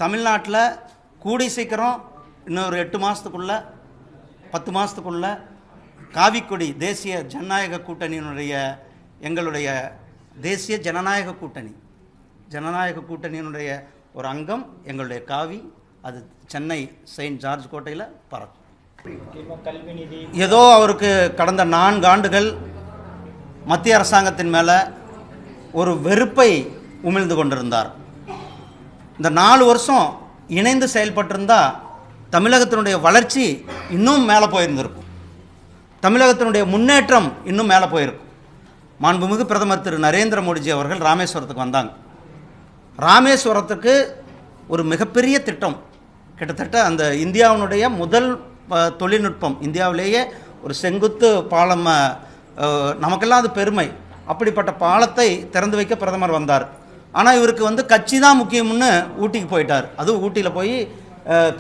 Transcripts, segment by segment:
தமிழ்நாட்டில் கூடி சீக்கிரம் இன்னொரு 8 மாதத்துக்குள்ள 10 மாதத்துக்குள்ள காவிக்கொடி தேசிய ஜனநாயக கூட்டணியினுடைய எங்களுடைய தேசிய ஜனநாயக கூட்டணியினுடைய ஒரு அங்கம் எங்களுடைய காவி, அது சென்னை செயின்ட் ஜார்ஜ் கோட்டையில் பறக்கும். ஏதோ அவருக்கு கடந்த 4 ஆண்டுகள் மத்திய அரசாங்கத்தின் மேலே ஒரு வெறுப்பை உமிழ்ந்து கொண்டிருந்தார். இந்த 4 வருஷம் இணைந்து செயல்பட்டிருந்தால் தமிழகத்தினுடைய வளர்ச்சி இன்னும் மேலே போயிருந்திருக்கும், தமிழகத்தினுடைய முன்னேற்றம் இன்னும் மேலே போயிருக்கும். மாண்புமிகு பிரதமர் திரு நரேந்திர மோடிஜி அவர்கள் ராமேஸ்வரத்துக்கு வந்தாங்க. ராமேஸ்வரத்துக்கு ஒரு மிகப்பெரிய திட்டம், கிட்டத்தட்ட அந்த இந்தியாவினுடைய முதல் தொழில்நுட்பம், இந்தியாவிலேயே ஒரு செங்குத்து பாலம், நமக்கெல்லாம் அது பெருமை. அப்படிப்பட்ட பாலத்தை திறந்து வைக்க பிரதமர் வந்தார். ஆனால் இவருக்கு கட்சி தான் முக்கியம்னு ஊட்டிக்கு போயிட்டார். அதுவும் ஊட்டியில் போய்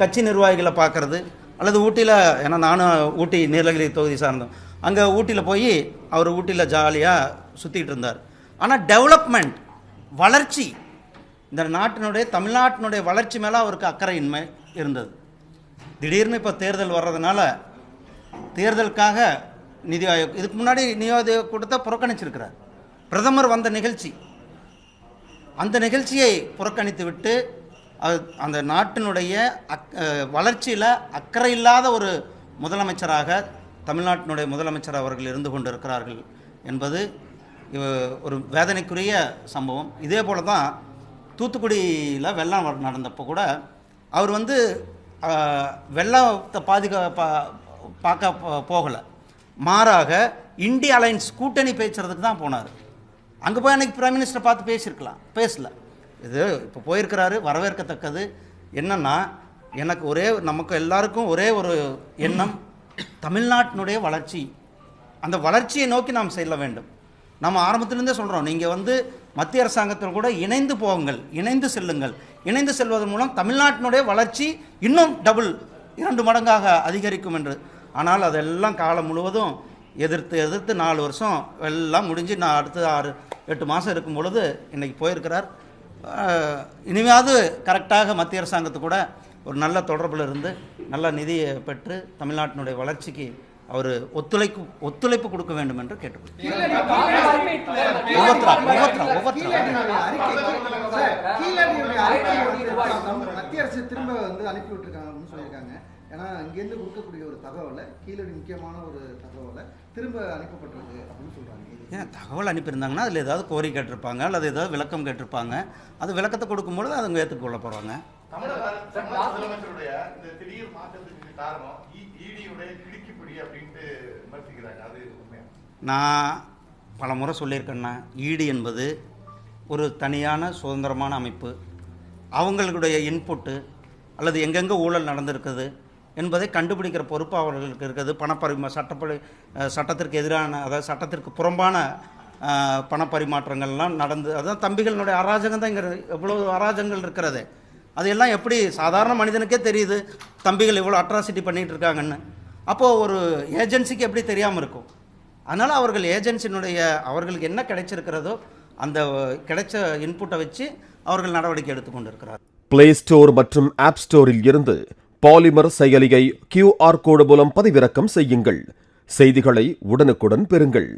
கட்சி நிர்வாகிகளை பார்க்குறது, அல்லது ஊட்டியில், ஏன்னா நானும் ஊட்டி நீலகிரி தொகுதி சார்ந்தோம், அங்கே ஊட்டியில் போய் அவர் ஊட்டியில் ஜாலியாக சுற்றிட்டு இருந்தார். ஆனால் டெவலப்மெண்ட், வளர்ச்சி, இந்த நாட்டினுடைய தமிழ்நாட்டினுடைய வளர்ச்சி மேலே அவருக்கு அக்கறையின்மை இருந்தது. திடீர்னு இப்போ தேர்தல் வர்றதுனால தேர்தலுக்காக நிதி ஆயோக், இதுக்கு முன்னாடி நிதி ஆயோக் கூட்டத்தை புறக்கணிச்சிருக்கிறார். பிரதமர் வந்த நிகழ்ச்சி, அந்த நிகழ்ச்சியை புறக்கணித்து விட்டு அந்த நாட்டினுடைய வளர்ச்சியில் அக்கறை இல்லாத ஒரு முதலமைச்சராக தமிழ்நாட்டினுடைய முதலமைச்சர் அவர்கள் இருந்து கொண்டு இருக்கிறார்கள் என்பது ஒரு வேதனைக்குரிய சம்பவம். இதே போல தான் தூத்துக்குடியில் வெள்ளம் நடந்தப்போ கூட அவர் வெள்ளத்தை பார்க்க போகலை, மாறாக இந்திய அலையன்ஸ் கூட்டணி பேசுறதுக்கு தான் போனார். அங்கே போய் அன்றைக்கி பிரைம் மினிஸ்டரை பார்த்து பேசல. இது இப்போ போயிருக்கிறாரு, வரவேற்கத்தக்கது. என்னென்னா, நமக்கு எல்லாருக்கும் ஒரே ஒரு எண்ணம், தமிழ்நாட்டினுடைய வளர்ச்சி, அந்த வளர்ச்சியை நோக்கி நாம் செல்ல வேண்டும். நம்ம ஆரம்பத்திலேருந்தே சொல்கிறோம், நீங்கள் மத்திய அரசாங்கத்தில் கூட இணைந்து போங்கள், இணைந்து செல்லுங்கள். இணைந்து செல்வதன் மூலம் தமிழ்நாட்டினுடைய வளர்ச்சி இன்னும் 2 மடங்காக அதிகரிக்கும் என்று. ஆனால் அதெல்லாம் காலம் முழுவதும் எதிர்த்து 4 வருஷம் எல்லாம் முடிஞ்சு, நான் அடுத்து 6-8 மாதம் இருக்கும் பொழுது இன்றைக்கி போயிருக்கிறார். இனிமையாவது கரெக்டாக மத்திய அரசாங்கத்து கூட ஒரு நல்ல தொடர்பில் இருந்து நல்ல நிதியை பெற்று தமிழ்நாட்டினுடைய வளர்ச்சிக்கு அவர் ஒத்துழைப்பு கொடுக்க வேண்டும் என்று கேட்டுக்கொள்கிறேன். மத்திய அரசு திரும்ப அனுப்பி விட்டுருக்காங்கன்னு சொல்லியிருக்காங்க. ஏன்னா இங்கேருந்து கொடுக்கக்கூடிய ஒரு தகவலை, கீழடி முக்கியமான ஒரு தகவலை திரும்ப அனுப்பப்பட்டிருக்கு அப்படின்னு சொல்கிறாங்க. ஏன் தகவல் அனுப்பியிருந்தாங்கன்னா அதில் ஏதாவது கோரிக்கை கேட்டிருப்பாங்க, அல்லது ஏதாவது விளக்கம் கேட்டிருப்பாங்க. அது விளக்கத்தை கொடுக்கும்பொழுது அவங்க ஏற்றுக்கொள்ள போகிறாங்க. நான் பல முறை சொல்லியிருக்கேன்னா, ஈடி என்பது ஒரு தனியான சுதந்திரமான அமைப்பு. அவங்களுடைய இன்புட்டு அல்லது எங்கெங்கே ஊழல் நடந்திருக்குது என்பதை கண்டுபிடிக்கிற பொறுப்பு அவர்களுக்கு இருக்குது. சட்டத்திற்கு எதிரான, அதாவது சட்டத்திற்கு புறம்பான பணப்பரிமாற்றங்கள்லாம் நடந்து, அதுதான் தம்பிகளினுடைய அராஜகம் தான். இங்கே எவ்வளோ அராஜகங்கள் இருக்கிறது, அதெல்லாம் எப்படி சாதாரண மனிதனுக்கே தெரியுது, தம்பிகள் இவ்வளோ அட்ராசிட்டி பண்ணிகிட்டு இருக்காங்கன்னு. அப்போது ஒரு ஏஜென்சிக்கு எப்படி தெரியாமல் இருக்கும்? அதனால் அவர்களுக்கு என்ன கிடைச்சிருக்கிறதோ அந்த கிடைச்ச இன்புட்டை வச்சு அவர்கள் நடவடிக்கை எடுத்துக்கொண்டு இருக்கிறார். பிளே ஸ்டோர் மற்றும் ஆப் ஸ்டோரில் இருந்து பாலிமர் செயலியை QR கோடு மூலம் பதிவிறக்கம் செய்யுங்கள். செய்திகளை உடனுக்குடன் பெறுங்கள்.